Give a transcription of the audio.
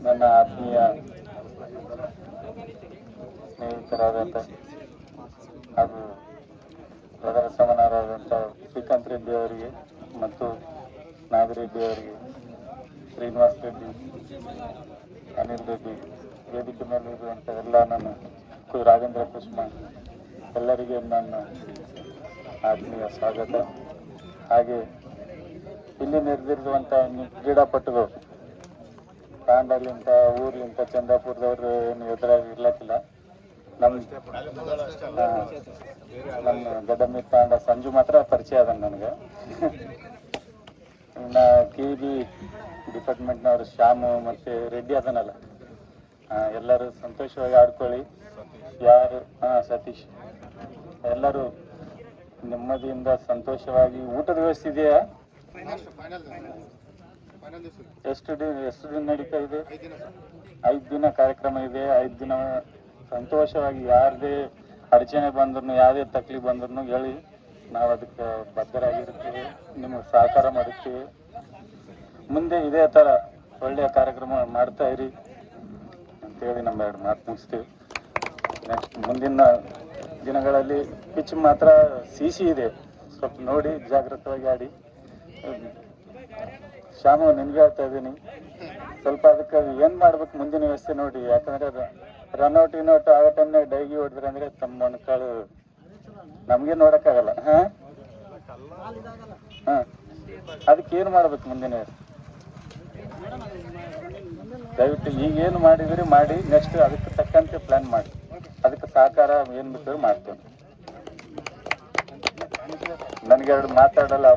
ನನ್ನ ಆತ್ಮೀಯ ಸ್ನೇಹಿತರಾದಂಥ ಹಾಗೂ ಪ್ರಧಾನ ಸಮನಾರಾದಂಥ ಶ್ರೀಕಾಂತ್ ರೆಡ್ಡಿ ಅವರಿಗೆ ಮತ್ತು ನಾಗರೆಡ್ಡಿ ಅವರಿಗೆ, ಶ್ರೀನಿವಾಸ್ ರೆಡ್ಡಿ, ಅನಿಲ್ ರೆಡ್ಡಿ, ವೇದಿಕೆ ಮೇಲೆ ಇರುವಂಥ ಎಲ್ಲ ನನ್ನ ರಾಜೇಂದ್ರ ಕುಸುಮ ಎಲ್ಲರಿಗೆ ನನ್ನ ಆತ್ಮೀಯ ಸ್ವಾಗತ. ಹಾಗೆ ಇಲ್ಲಿ ನೆರೆದಿರುವಂಥ ಕ್ರೀಡಾಪಟುಗಳು ತಾಂಡಲಿಂತ ಊರ್ಲಿಂತ ಚಂದಾಪುರದವ್ರು ಏನು ಎದುರಾಗಿ ಇರ್ಲಕ್ಕಿಲ್ಲ. ನಮ್ಮ ಗಡಮಿ ತಾಂಡ ಸಂಜು ಮಾತ್ರ ಪರಿಚಯ ಅದ ನನಗೆ. ಇನ್ನು KB ಡಿಪಾರ್ಟ್ಮೆಂಟ್ನವರು ಶ್ಯಾಮು ಮತ್ತು ರೆಡ್ಡಿ ಅದನ್ನಲ್ಲ, ಎಲ್ಲರೂ ಸಂತೋಷವಾಗಿ ಆಡ್ಕೊಳ್ಳಿ. ಯಾರು ಸತೀಶ್, ಎಲ್ಲರೂ ನೆಮ್ಮದಿಯಿಂದ ಸಂತೋಷವಾಗಿ. ಊಟದ ವ್ಯವಸ್ಥೆ ಇದೆಯಾ? ಎಷ್ಟು ದಿನ ನಡೀತಾ ಇದೆ? 5 ದಿನ ಕಾರ್ಯಕ್ರಮ ಇದೆ. 5 ದಿನ ಸಂತೋಷವಾಗಿ ಯಾರದೇ ಅಡಚಣೆ ಬಂದ್ರು, ಯಾವುದೇ ತಕ್ಲೀಫ್ ಬಂದ್ರು ಹೇಳಿ, ನಾವು ಅದಕ್ಕೆ ಬದ್ಧರಾಗಿರ್ತೀವಿ, ನಿಮಗೆ ಸಹಕಾರ ಮಾಡುತ್ತೀವಿ. ಮುಂದೆ ಇದೇ ಥರ ಒಳ್ಳೆಯ ಕಾರ್ಯಕ್ರಮ ಮಾಡ್ತಾ ಇರಿ ಅಂತೇಳಿ ನಮ್ಮ 2 ಮಾತು ಮುಗಿಸ್ತೀವಿ. ನೆಕ್ಸ್ಟ್ ಮುಂದಿನ ದಿನಗಳಲ್ಲಿ ಪಿಚ್ ಮಾತ್ರ CC ಇದೆ, ಸ್ವಲ್ಪ ನೋಡಿ ಜಾಗೃತವಾಗಿ ಆಡಿ. ಶ್ಯಾಮು, ನಿನ್ಗೆ ಹೇಳ್ತಾ ಇದ್ದೀನಿ, ಸ್ವಲ್ಪ ಅದಕ್ಕೆ ಏನು ಮಾಡ್ಬೇಕು ಮುಂದಿನ ವ್ಯವಸ್ಥೆ ನೋಡಿ. ಯಾಕಂದರೆ ಅದು ರನ್ಔಟ್ ಇನ್ಔಟ್ ಆಗೋ ಟೈಮ್ನಾಗ ಡೈಗಿ ಹೊಡೆದ್ರೆ ಅಂದರೆ ತಮ್ಮ ಮೊಣಕಾಲು ನಮಗೆ ನೋಡೋಕ್ಕಾಗಲ್ಲ. ಅದಕ್ಕೆ ಏನು ಮಾಡ್ಬೇಕು ಮುಂದಿನ ವ್ಯವಸ್ಥೆ? ದಯವಿಟ್ಟು ಈಗೇನು ಮಾಡಿದ್ರಿ ಮಾಡಿ, ನೆಕ್ಸ್ಟ್ ಅದಕ್ಕೆ ತಕ್ಕಂತೆ ಪ್ಲ್ಯಾನ್ ಮಾಡಿ, ಅದಕ್ಕೆ ಸಹಕಾರ ಏನು ಬೇಕಾದ್ರೂ ಮಾಡ್ತೇವೆ. ನನಗೆ 2 ಮಾತಾಡಲ್ಲ